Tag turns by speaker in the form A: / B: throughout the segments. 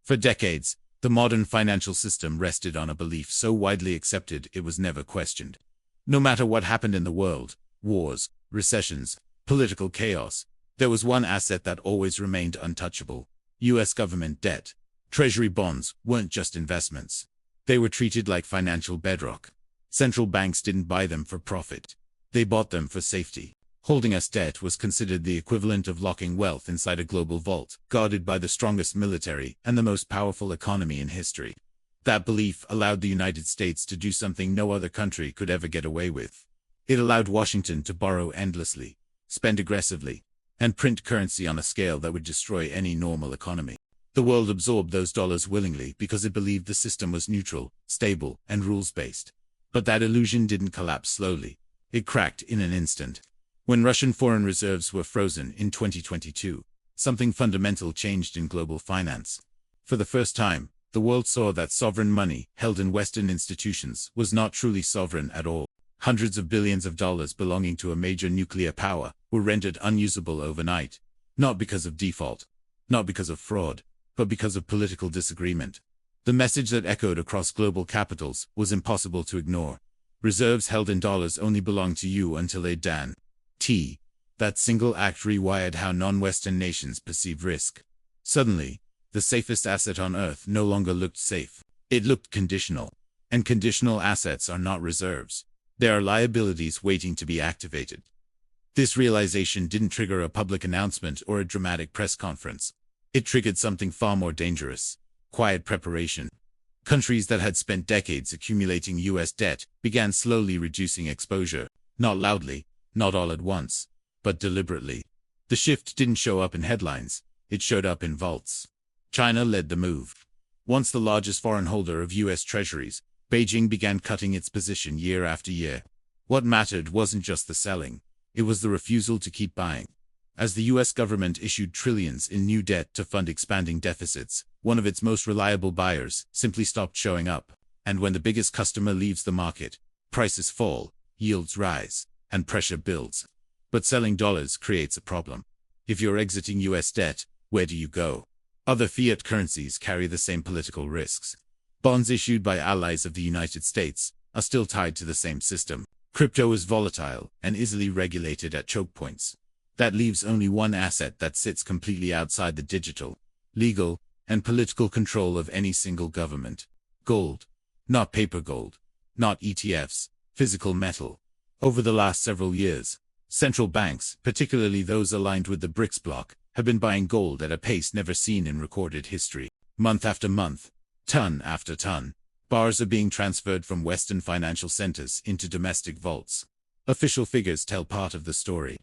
A: For decades, the modern financial system rested on a belief so widely accepted it was never questioned. No matter what happened in the world, wars, recessions, political chaos, there was one asset that always remained untouchable: US government debt. Treasury bonds weren't just investments. They were treated like financial bedrock. Central banks didn't buy them for profit. They bought them for safety. Holding US debt was considered the equivalent of locking wealth inside a global vault, guarded by the strongest military and the most powerful economy in history. That belief allowed the United States to do something no other country could ever get away with. It allowed Washington to borrow endlessly, spend aggressively, and print currency on a scale that would destroy any normal economy. The world absorbed those dollars willingly because it believed the system was neutral, stable, and rules-based. But that illusion didn't collapse slowly. It cracked in an instant. When Russian foreign reserves were frozen in 2022, something fundamental changed in global finance. For the first time, the world saw that sovereign money held in Western institutions was not truly sovereign at all. Hundreds of billions of dollars belonging to a major nuclear power were rendered unusable overnight, not because of default, not because of fraud, but because of political disagreement. The message that echoed across global capitals was impossible to ignore. Reserves held in dollars only belong to you until they dan. That single act rewired how non-Western nations perceive risk. Suddenly, the safest asset on Earth no longer looked safe. It looked conditional. And conditional assets are not reserves. They are liabilities waiting to be activated. This realization didn't trigger a public announcement or a dramatic press conference. It triggered something far more dangerous: quiet preparation. Countries that had spent decades accumulating US debt began slowly reducing exposure, not loudly, not all at once, but deliberately. The shift didn't show up in headlines, it showed up in vaults. China led the move. Once the largest foreign holder of US treasuries, Beijing began cutting its position year after year. What mattered wasn't just the selling, it was the refusal to keep buying. As the US government issued trillions in new debt to fund expanding deficits, one of its most reliable buyers simply stopped showing up. And when the biggest customer leaves the market, prices fall, yields rise, and pressure builds. But selling dollars creates a problem. If you're exiting US debt, where do you go? Other fiat currencies carry the same political risks. Bonds issued by allies of the United States are still tied to the same system. Crypto is volatile and easily regulated at choke points. That leaves only one asset that sits completely outside the digital, legal, and political control of any single government: gold. Not paper gold, not ETFs, physical metal. Over the last several years, central banks, particularly those aligned with the BRICS bloc, have been buying gold at a pace never seen in recorded history. Month after month, ton after ton, bars are being transferred from Western financial centers into domestic vaults. Official figures tell part of the story.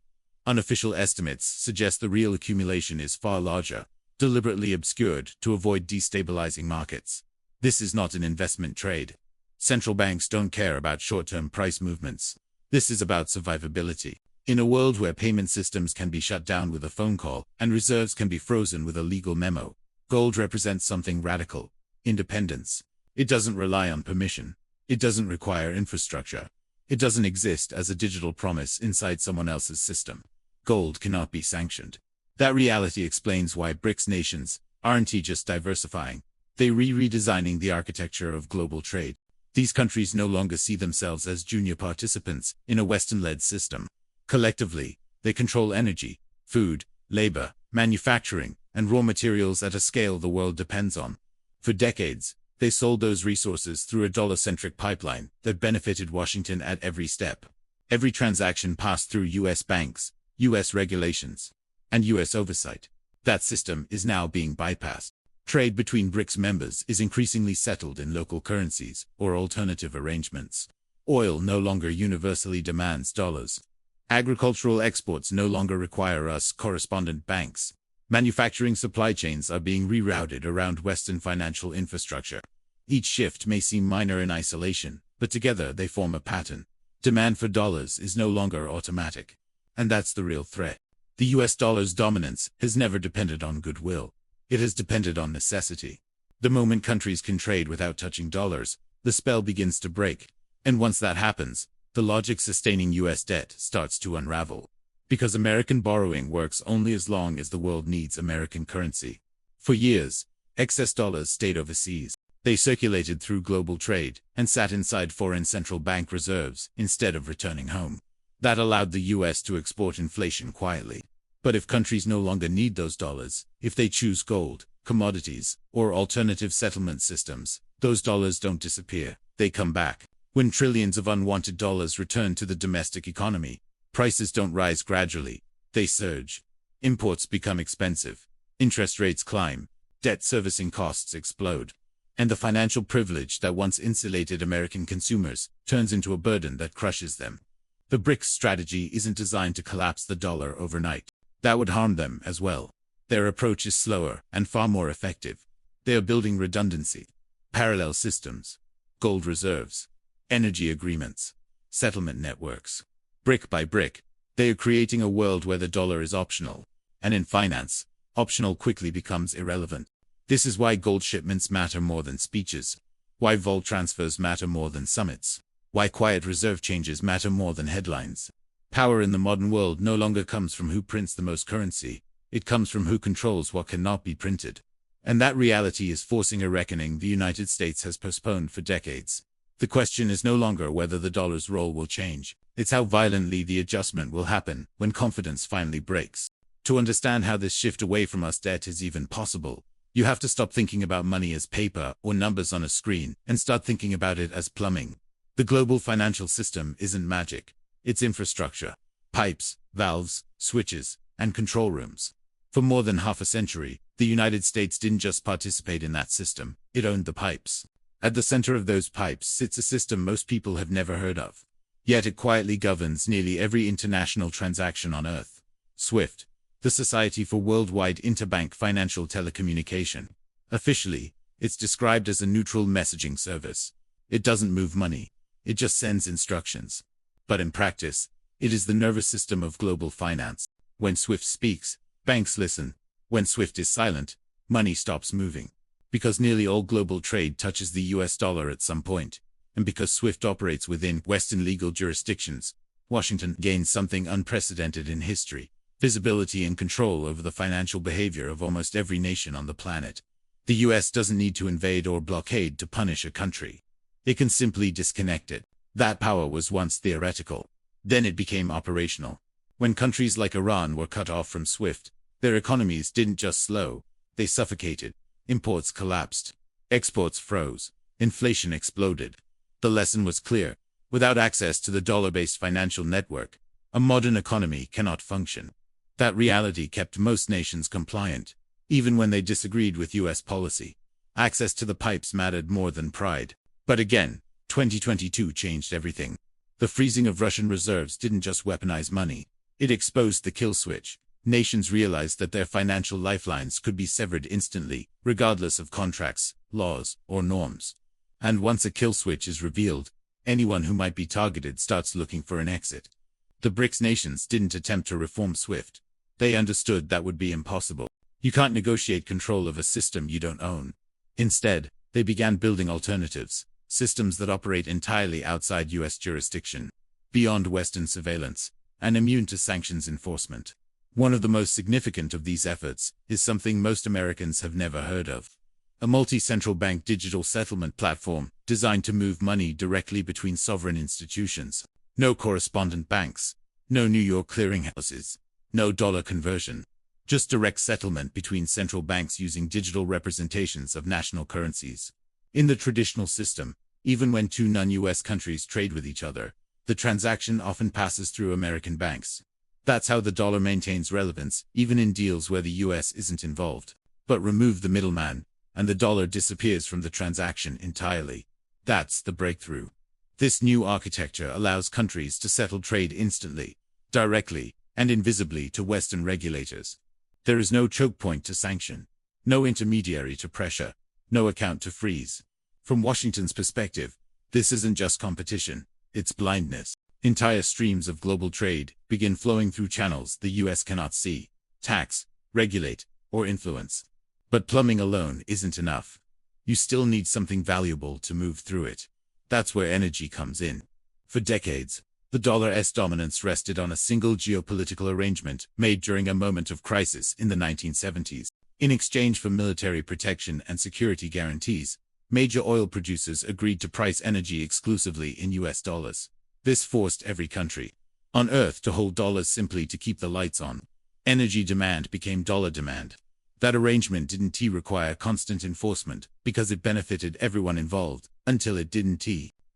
A: Unofficial estimates suggest the real accumulation is far larger, deliberately obscured to avoid destabilizing markets. This is not an investment trade. Central banks don't care about short-term price movements. This is about survivability. In a world where payment systems can be shut down with a phone call and reserves can be frozen with a legal memo, gold represents something radical: independence. It doesn't rely on permission. It doesn't require infrastructure. It doesn't exist as a digital promise inside someone else's system. Gold cannot be sanctioned. That reality explains why BRICS nations aren't just diversifying. They're redesigning the architecture of global trade. These countries no longer see themselves as junior participants in a Western-led system. Collectively, they control energy, food, labor, manufacturing, and raw materials at a scale the world depends on. For decades, they sold those resources through a dollar-centric pipeline that benefited Washington at every step. Every transaction passed through US banks, US regulations, and US oversight. That system is now being bypassed. Trade between BRICS members is increasingly settled in local currencies or alternative arrangements. Oil no longer universally demands dollars. Agricultural exports no longer require US correspondent banks. Manufacturing supply chains are being rerouted around Western financial infrastructure. Each shift may seem minor in isolation, but together they form a pattern. Demand for dollars is no longer automatic. And that's the real threat. The US dollar's dominance has never depended on goodwill. It has depended on necessity. The moment countries can trade without touching dollars, the spell begins to break. And once that happens, the logic sustaining US debt starts to unravel. Because American borrowing works only as long as the world needs American currency. For years, Excess dollars stayed overseas. They circulated through global trade and sat inside foreign central bank reserves instead of returning home. That allowed the US to export inflation quietly. But if countries no longer need those dollars, if they choose gold, commodities, or alternative settlement systems, those dollars don't disappear, they come back. When trillions of unwanted dollars return to the domestic economy, prices don't rise gradually, they surge. Imports become expensive, interest rates climb, debt servicing costs explode. And the financial privilege that once insulated American consumers turns into a burden that crushes them. The BRICS strategy isn't designed to collapse the dollar overnight. That would harm them as well. Their approach is slower and far more effective. They are building redundancy, parallel systems, gold reserves, energy agreements, settlement networks. Brick by brick, they are creating a world where the dollar is optional. And in finance, optional quickly becomes irrelevant. This is why gold shipments matter more than speeches, why vol transfers matter more than summits, why quiet reserve changes matter more than headlines. Power in the modern world no longer comes from who prints the most currency, it comes from who controls what cannot be printed. And that reality is forcing a reckoning the United States has postponed for decades. The question is no longer whether the dollar's role will change, it's how violently the adjustment will happen when confidence finally breaks. To understand how this shift away from us debt is even possible, you have to stop thinking about money as paper or numbers on a screen and start thinking about it as plumbing. The global financial system isn't magic. It's infrastructure. Pipes, valves, switches, and control rooms. For more than half a century, the United States didn't just participate in that system, it owned the pipes. At the center of those pipes sits a system most people have never heard of. Yet it quietly governs nearly every international transaction on Earth. SWIFT. The Society for Worldwide Interbank Financial Telecommunication. Officially, it's described as a neutral messaging service. It doesn't move money. It just sends instructions. But in practice, it is the nervous system of global finance. When SWIFT speaks, banks listen. When SWIFT is silent, money stops moving. Because nearly all global trade touches the US dollar at some point, and because SWIFT operates within Western legal jurisdictions, Washington gains something unprecedented in history. Visibility and control over the financial behavior of almost every nation on the planet. The US doesn't need to invade or blockade to punish a country. It can simply disconnect it. That power was once theoretical. Then it became operational. When countries like Iran were cut off from SWIFT, their economies didn't just slow, they suffocated. Imports collapsed. Exports froze. Inflation exploded. The lesson was clear. Without access to the dollar-based financial network, a modern economy cannot function. That reality kept most nations compliant, even when they disagreed with US policy. Access to the pipes mattered more than pride. But again, 2022 changed everything. The freezing of Russian reserves didn't just weaponize money. It exposed the kill switch. Nations realized that their financial lifelines could be severed instantly, regardless of contracts, laws, or norms. And once a kill switch is revealed, anyone who might be targeted starts looking for an exit. The BRICS nations didn't attempt to reform SWIFT. They understood that would be impossible. You can't negotiate control of a system you don't own. Instead, they began building alternatives, systems that operate entirely outside US jurisdiction, beyond Western surveillance, and immune to sanctions enforcement. One of the most significant of these efforts is something most Americans have never heard of. A multi-central bank digital settlement platform designed to move money directly between sovereign institutions. No correspondent banks, no New York clearinghouses, no dollar conversion. Just direct settlement between central banks using digital representations of national currencies. In the traditional system, even when two non-US countries trade with each other, the transaction often passes through American banks. That's how the dollar maintains relevance, even in deals where the US isn't involved. But remove the middleman, and the dollar disappears from the transaction entirely. That's the breakthrough. This new architecture allows countries to settle trade instantly, directly, and invisibly to Western regulators. There is no choke point to sanction, no intermediary to pressure, no account to freeze. From Washington's perspective, this isn't just competition, it's blindness. Entire streams of global trade begin flowing through channels the US cannot see, tax, regulate, or influence. But plumbing alone isn't enough. You still need something valuable to move through it. That's where energy comes in. For decades, the dollar's dominance rested on a single geopolitical arrangement made during a moment of crisis in the 1970s. In exchange for military protection and security guarantees, major oil producers agreed to price energy exclusively in US dollars. This forced every country on Earth to hold dollars simply to keep the lights on. Energy demand became dollar demand. That arrangement didn't require constant enforcement because it benefited everyone involved, until it didn't.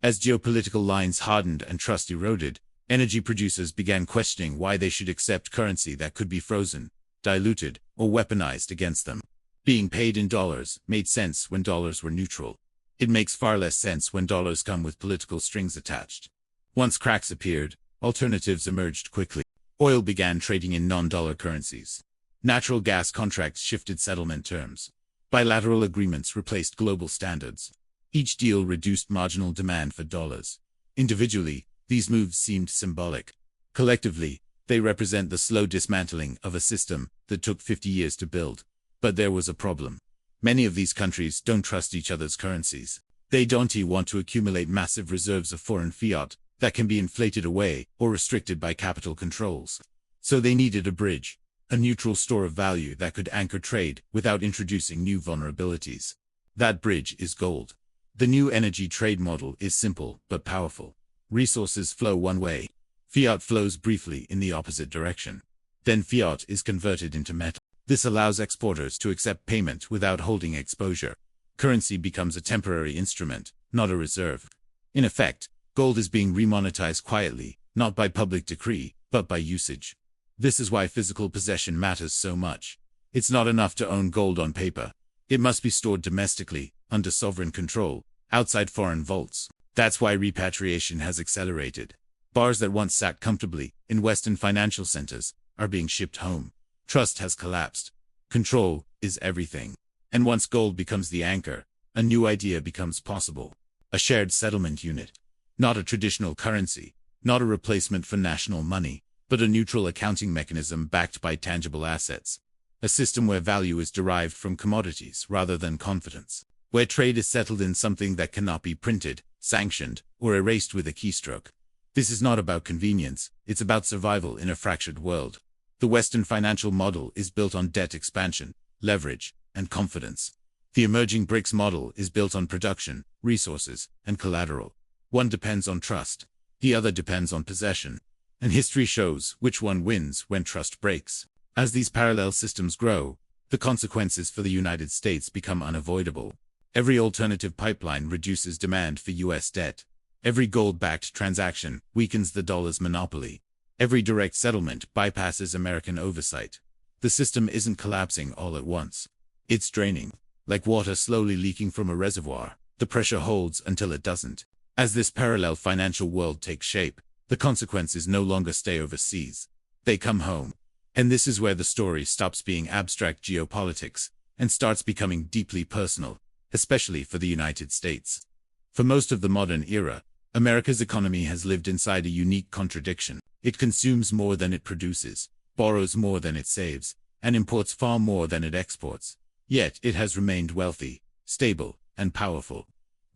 A: As geopolitical lines hardened and trust eroded, energy producers began questioning why they should accept currency that could be frozen, diluted, or weaponized against them. Being paid in dollars made sense when dollars were neutral. It makes far less sense when dollars come with political strings attached. Once cracks appeared, alternatives emerged quickly. Oil began trading in non-dollar currencies. Natural gas contracts shifted settlement terms. Bilateral agreements replaced global standards. Each deal reduced marginal demand for dollars. Individually, these moves seemed symbolic. Collectively, they represent the slow dismantling of a system that took 50 years to build. But there was a problem. Many of these countries don't trust each other's currencies. They don't want to accumulate massive reserves of foreign fiat that can be inflated away or restricted by capital controls. So they needed a bridge, a neutral store of value that could anchor trade without introducing new vulnerabilities. That bridge is gold. The new energy trade model is simple but powerful. Resources flow one way. Fiat flows briefly in the opposite direction. Then fiat is converted into metal. This allows exporters to accept payment without holding exposure. Currency becomes a temporary instrument, not a reserve. In effect, gold is being remonetized quietly, not by public decree, but by usage. This is why physical possession matters so much. It's not enough to own gold on paper. It must be stored domestically, under sovereign control, outside foreign vaults. That's why repatriation has accelerated. Bars that once sat comfortably in Western financial centers are being shipped home. Trust has collapsed. Control is everything. And once gold becomes the anchor, a new idea becomes possible. A shared settlement unit. Not a traditional currency, not a replacement for national money, but a neutral accounting mechanism backed by tangible assets. A system where value is derived from commodities rather than confidence. Where trade is settled in something that cannot be printed, sanctioned, or erased with a keystroke. This is not about convenience, it's about survival in a fractured world. The Western financial model is built on debt expansion, leverage, and confidence. The emerging BRICS model is built on production, resources, and collateral. One depends on trust, the other depends on possession. And history shows which one wins when trust breaks. As these parallel systems grow, the consequences for the United States become unavoidable. Every alternative pipeline reduces demand for US debt. Every gold-backed transaction weakens the dollar's monopoly. Every direct settlement bypasses American oversight. The system isn't collapsing all at once. It's draining. Like water slowly leaking from a reservoir, the pressure holds until it doesn't. As this parallel financial world takes shape, the consequences no longer stay overseas. They come home. And this is where the story stops being abstract geopolitics and starts becoming deeply personal, especially for the United States. For most of the modern era, America's economy has lived inside a unique contradiction. It consumes more than it produces, borrows more than it saves, and imports far more than it exports. Yet it has remained wealthy, stable, and powerful.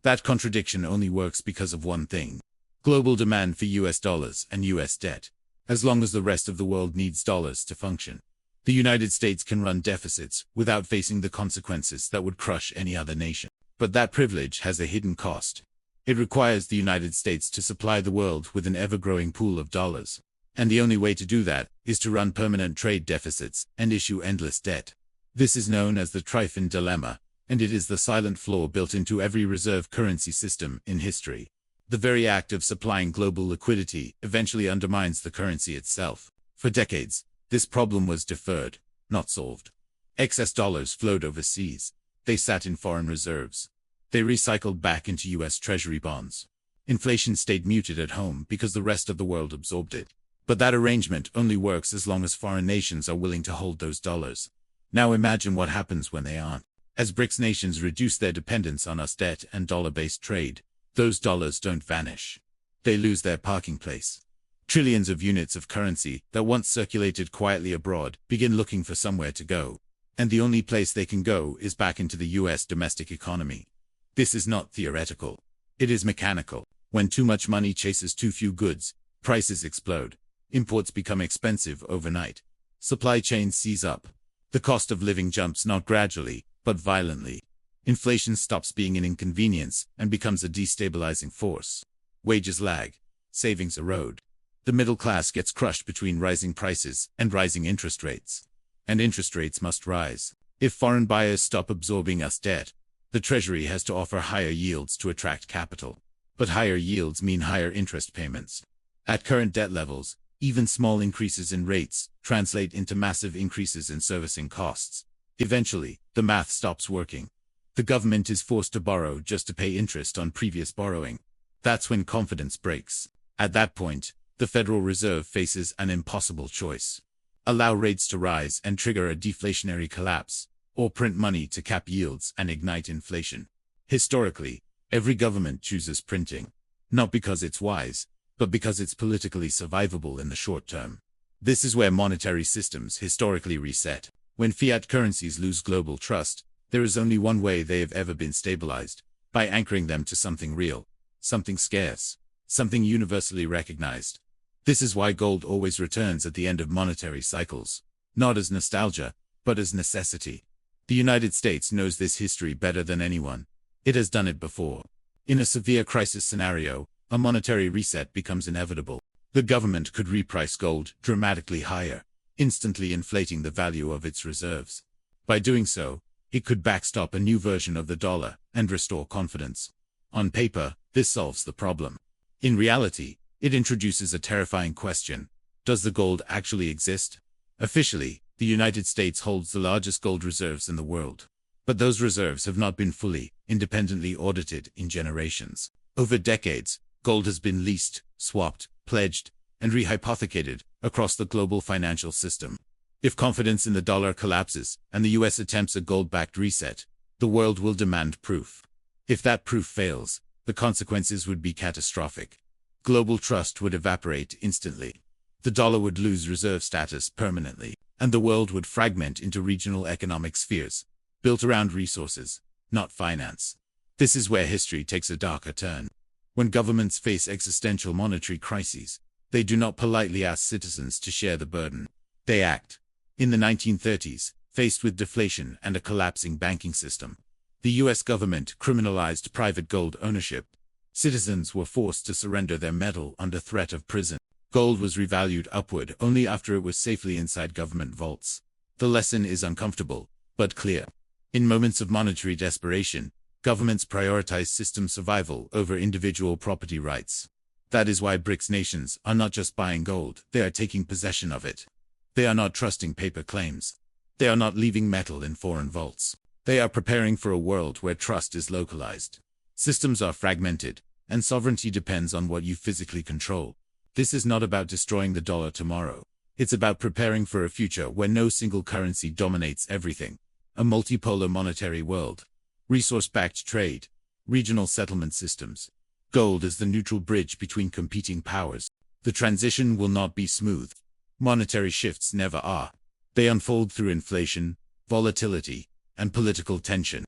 A: That contradiction only works because of one thing: global demand for US dollars and US debt. As long as the rest of the world needs dollars to function, the United States can run deficits without facing the consequences that would crush any other nation. But that privilege has a hidden cost. It requires the United States to supply the world with an ever-growing pool of dollars. And the only way to do that is to run permanent trade deficits and issue endless debt. This is known as the Trifin dilemma, and it is the silent flaw built into every reserve currency system in history. The very act of supplying global liquidity eventually undermines the currency itself. For decades, this problem was deferred, not solved. Excess dollars flowed overseas. They sat in foreign reserves. They recycled back into US Treasury bonds. Inflation stayed muted at home because the rest of the world absorbed it. But that arrangement only works as long as foreign nations are willing to hold those dollars. Now imagine what happens when they aren't. As BRICS nations reduce their dependence on US debt and dollar-based trade, those dollars don't vanish. They lose their parking place. Trillions of units of currency that once circulated quietly abroad begin looking for somewhere to go. And the only place they can go is back into the US domestic economy. This is not theoretical. It is mechanical. When too much money chases too few goods, prices explode. Imports become expensive overnight. Supply chains seize up. The cost of living jumps not gradually, but violently. Inflation stops being an inconvenience and becomes a destabilizing force. Wages lag. Savings erode. The middle class gets crushed between rising prices and rising interest rates. And interest rates must rise. If foreign buyers stop absorbing US debt, the Treasury has to offer higher yields to attract capital. But higher yields mean higher interest payments. At current debt levels, even small increases in rates translate into massive increases in servicing costs. Eventually, the math stops working. The government is forced to borrow just to pay interest on previous borrowing. That's when confidence breaks. At that point, the Federal Reserve faces an impossible choice. Allow rates to rise and trigger a deflationary collapse, or print money to cap yields and ignite inflation. Historically, every government chooses printing, not because it's wise, but because it's politically survivable in the short term. This is where monetary systems historically reset. When fiat currencies lose global trust, there is only one way they have ever been stabilized: by anchoring them to something real, something scarce, something universally recognized. This is why gold always returns at the end of monetary cycles, not as nostalgia, but as necessity. The United States knows this history better than anyone. It has done it before. In a severe crisis scenario, a monetary reset becomes inevitable. The government could reprice gold dramatically higher, instantly inflating the value of its reserves. By doing so, it could backstop a new version of the dollar and restore confidence. On paper, this solves the problem. In reality, it introduces a terrifying question: does the gold actually exist? Officially, the United States holds the largest gold reserves in the world. But those reserves have not been fully, independently audited in generations. Over decades, gold has been leased, swapped, pledged, and rehypothecated across the global financial system. If confidence in the dollar collapses and the US attempts a gold-backed reset, the world will demand proof. If that proof fails, the consequences would be catastrophic. Global trust would evaporate instantly. The dollar would lose reserve status permanently, and the world would fragment into regional economic spheres, built around resources, not finance. This is where history takes a darker turn. When governments face existential monetary crises, they do not politely ask citizens to share the burden. They act. In the 1930s, faced with deflation and a collapsing banking system, the US government criminalized private gold ownership. Citizens were forced to surrender their metal under threat of prison. Gold was revalued upward only after it was safely inside government vaults. The lesson is uncomfortable, but clear. In moments of monetary desperation, governments prioritize system survival over individual property rights. That is why BRICS nations are not just buying gold, they are taking possession of it. They are not trusting paper claims. They are not leaving metal in foreign vaults. They are preparing for a world where trust is localized. Systems are fragmented, and sovereignty depends on what you physically control. This is not about destroying the dollar tomorrow. It's about preparing for a future where no single currency dominates everything. A multipolar monetary world. Resource-backed trade. Regional settlement systems. Gold is the neutral bridge between competing powers. The transition will not be smooth. Monetary shifts never are. They unfold through inflation, volatility, and political tension.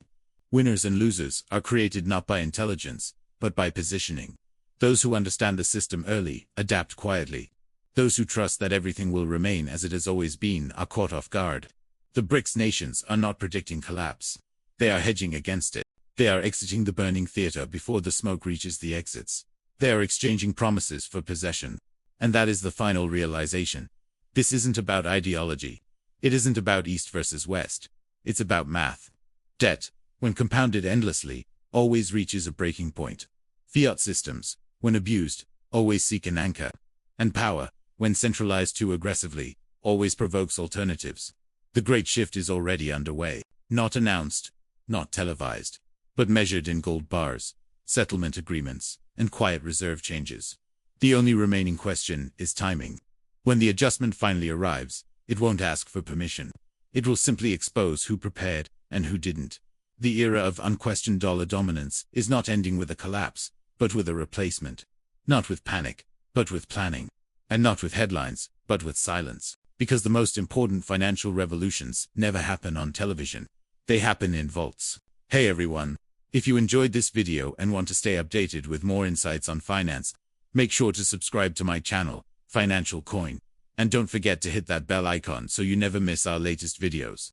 A: Winners and losers are created not by intelligence, but by positioning. Those who understand the system early adapt quietly. Those who trust that everything will remain as it has always been are caught off guard. The BRICS nations are not predicting collapse. They are hedging against it. They are exiting the burning theater before the smoke reaches the exits. They are exchanging promises for possession. And that is the final realization. This isn't about ideology. It isn't about East versus West. It's about math. Debt, when compounded endlessly, always reaches a breaking point. Fiat systems, when abused, always seek an anchor. And power, when centralized too aggressively, always provokes alternatives. The great shift is already underway. Not announced, not televised, but measured in gold bars, settlement agreements, and quiet reserve changes. The only remaining question is timing. When the adjustment finally arrives, it won't ask for permission. It will simply expose who prepared and who didn't. The era of unquestioned dollar dominance is not ending with a collapse, but with a replacement. Not with panic, but with planning. And not with headlines, but with silence. Because the most important financial revolutions never happen on television. They happen in vaults. Hey everyone! If you enjoyed this video and want to stay updated with more insights on finance, make sure to subscribe to my channel, Financial Coin. And don't forget to hit that bell icon so you never miss our latest videos.